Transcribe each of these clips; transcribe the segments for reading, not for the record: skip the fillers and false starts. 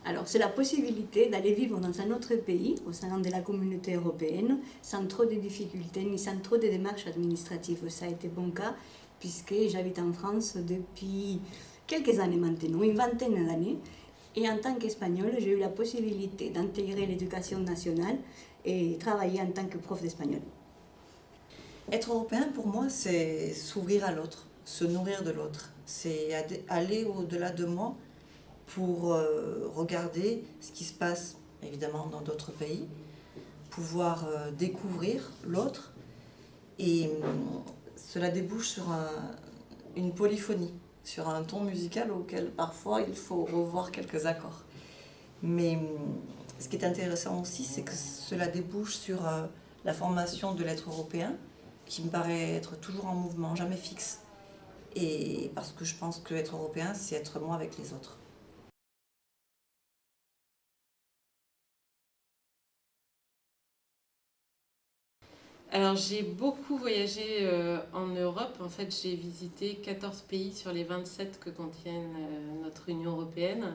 Alors, c'est la possibilité d'aller vivre dans un autre pays, au sein de la communauté européenne, sans trop de difficultés ni sans trop de démarches administratives. Ça a été mon cas, puisque j'habite en France depuis quelques années maintenant, une vingtaine d'années. Et en tant qu'Espagnole, j'ai eu la possibilité d'intégrer l'éducation nationale et travailler en tant que prof d'espagnol. Être européen, pour moi, c'est s'ouvrir à l'autre, se nourrir de l'autre. C'est aller au-delà de moi pour regarder ce qui se passe, évidemment, dans d'autres pays, pouvoir découvrir l'autre. Et cela débouche sur une polyphonie, sur un ton musical auquel parfois il faut revoir quelques accords. Mais ce qui est intéressant aussi, c'est que cela débouche sur la formation de l'être européen, qui me paraît être toujours en mouvement, jamais fixe. Et parce que je pense que être européen, c'est être moi avec les autres. Alors j'ai beaucoup voyagé en Europe. En fait, j'ai visité 14 pays sur les 27 que contiennent notre Union européenne.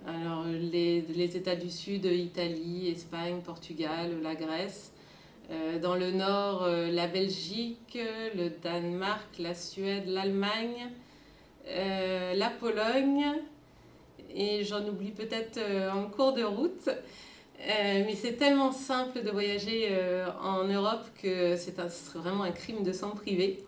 Alors les États du Sud, Italie, Espagne, Portugal, la Grèce. Dans le nord, la Belgique, le Danemark, la Suède, l'Allemagne, la Pologne. Et j'en oublie peut-être en cours de route. Mais c'est tellement simple de voyager en Europe que ce serait vraiment un crime de s'en priver.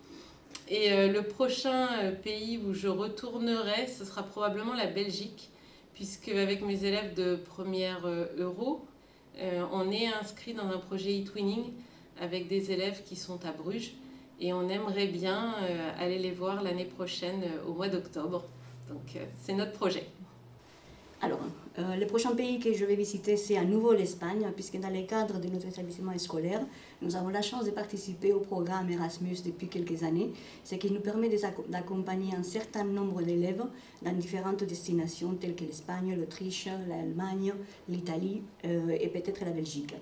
Et le prochain pays où je retournerai, ce sera probablement la Belgique, puisque avec mes élèves de première Euro, on est inscrit dans un projet e-twinning avec des élèves qui sont à Bruges et on aimerait bien aller les voir l'année prochaine au mois d'octobre. Donc c'est notre projet. Alors, le prochain pays que je vais visiter, c'est à nouveau l'Espagne, puisque dans le cadre de notre établissement scolaire, nous avons la chance de participer au programme Erasmus depuis quelques années, ce qui nous permet d'accompagner un certain nombre d'élèves dans différentes destinations telles que l'Espagne, l'Autriche, l'Allemagne, l'Italie et peut-être la Belgique.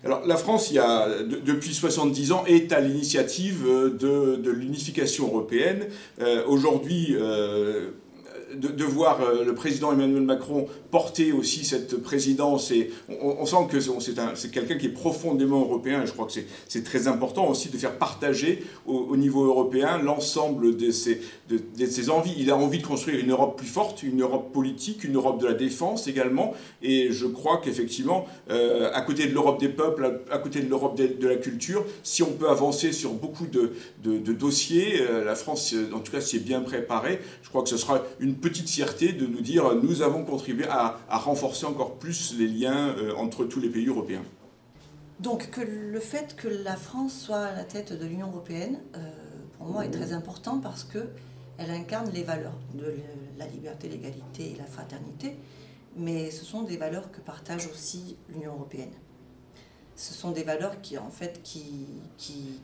Alors, la France, depuis 70 ans, est à l'initiative de l'unification européenne. Aujourd'hui, de voir le président Emmanuel Macron porter aussi cette présidence, et on sent que c'est quelqu'un qui est profondément européen, et je crois que c'est très important aussi de faire partager au niveau européen l'ensemble de ses envies. Il a envie de construire une Europe plus forte, une Europe politique, une Europe de la défense également, et je crois qu'effectivement, à côté de l'Europe des peuples, à côté de l'Europe de la culture, si on peut avancer sur beaucoup de dossiers, la France, en tout cas, s'y est bien préparée. Je crois que ce sera une petite fierté de nous dire nous avons contribué à renforcer encore plus les liens entre tous les pays européens. Donc le fait que la France soit à la tête de l'Union européenne, pour moi, est très important parce qu'elle incarne les valeurs de la liberté, l'égalité et la fraternité, mais ce sont des valeurs que partage aussi l'Union européenne. Ce sont des valeurs qui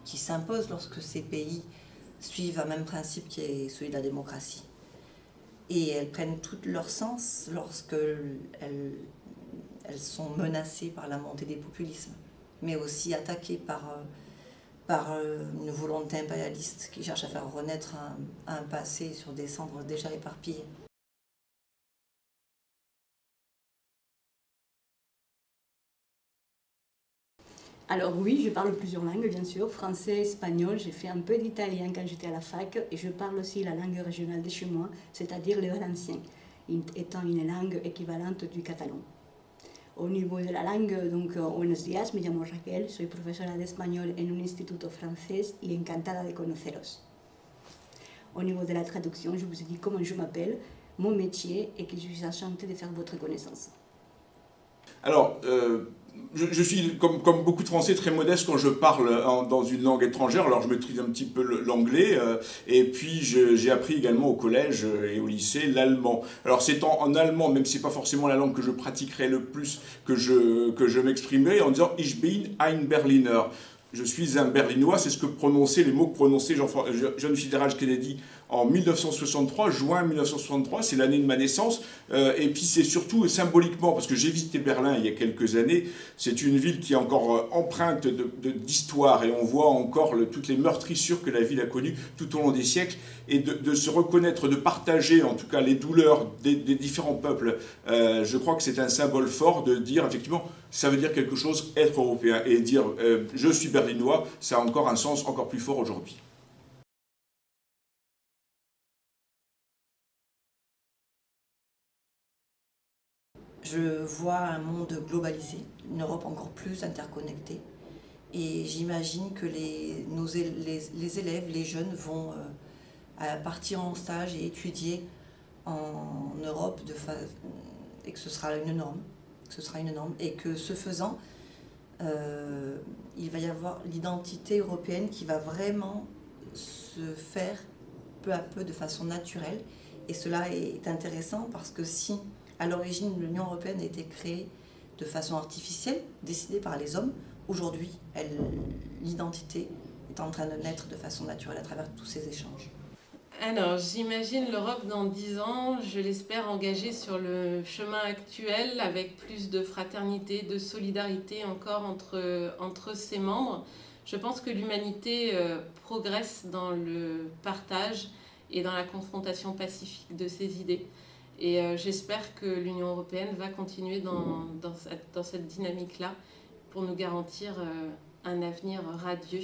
s'imposent lorsque ces pays suivent un même principe qui est celui de la démocratie. Et elles prennent tout leur sens lorsque elles sont menacées par la montée des populismes, mais aussi attaquées par une volonté impérialiste qui cherche à faire renaître un passé sur des cendres déjà éparpillées. Alors oui, je parle plusieurs langues, bien sûr, français, espagnol, j'ai fait un peu d'italien quand j'étais à la fac, et je parle aussi la langue régionale de chez moi, c'est-à-dire le valencien, étant une langue équivalente du catalan. Au niveau de la langue, donc, buenos días, me llamo Raquel, soy profesora de español en un instituto francés y encantada de conoceros. Au niveau de la traduction, je vous ai dit comment je m'appelle, mon métier, et que je suis enchantée de faire votre connaissance. Alors, je suis, comme beaucoup de Français, très modeste quand je parle dans une langue étrangère. Alors, je maîtrise un petit peu l'anglais. Et puis, j'ai appris également au collège et au lycée l'allemand. Alors, c'est en allemand, même si ce n'est pas forcément la langue que je pratiquerai le plus, que je m'exprimerai en disant « Ich bin ein Berliner ». je suis un Berlinois, c'est ce que prononçait, les mots que prononçait John Fitzgerald Kennedy en 1963, juin 1963, c'est l'année de ma naissance. Et puis c'est surtout symboliquement, parce que j'ai visité Berlin il y a quelques années, c'est une ville qui est encore empreinte d'histoire, et on voit encore toutes les meurtrissures que la ville a connues tout au long des siècles, et de se reconnaître, de partager en tout cas les douleurs des différents peuples. Je crois que c'est un symbole fort de dire, effectivement, ça veut dire quelque chose, être européen, et dire je suis berlinois, ça a encore un sens encore plus fort aujourd'hui. Je vois un monde globalisé, une Europe encore plus interconnectée. Et j'imagine que les élèves, les jeunes vont partir en stage et étudier en Europe et que ce sera une norme. Et que ce faisant, il va y avoir l'identité européenne qui va vraiment se faire peu à peu de façon naturelle. Et cela est intéressant parce que si à l'origine l'Union européenne a été créée de façon artificielle, décidée par les hommes, aujourd'hui l'identité est en train de naître de façon naturelle à travers tous ces échanges. Alors, j'imagine l'Europe dans 10 ans, je l'espère, engagée sur le chemin actuel avec plus de fraternité, de solidarité encore entre ses membres. Je pense que l'humanité progresse dans le partage et dans la confrontation pacifique de ses idées. Et j'espère que l'Union européenne va continuer dans cette dynamique-là pour nous garantir un avenir radieux.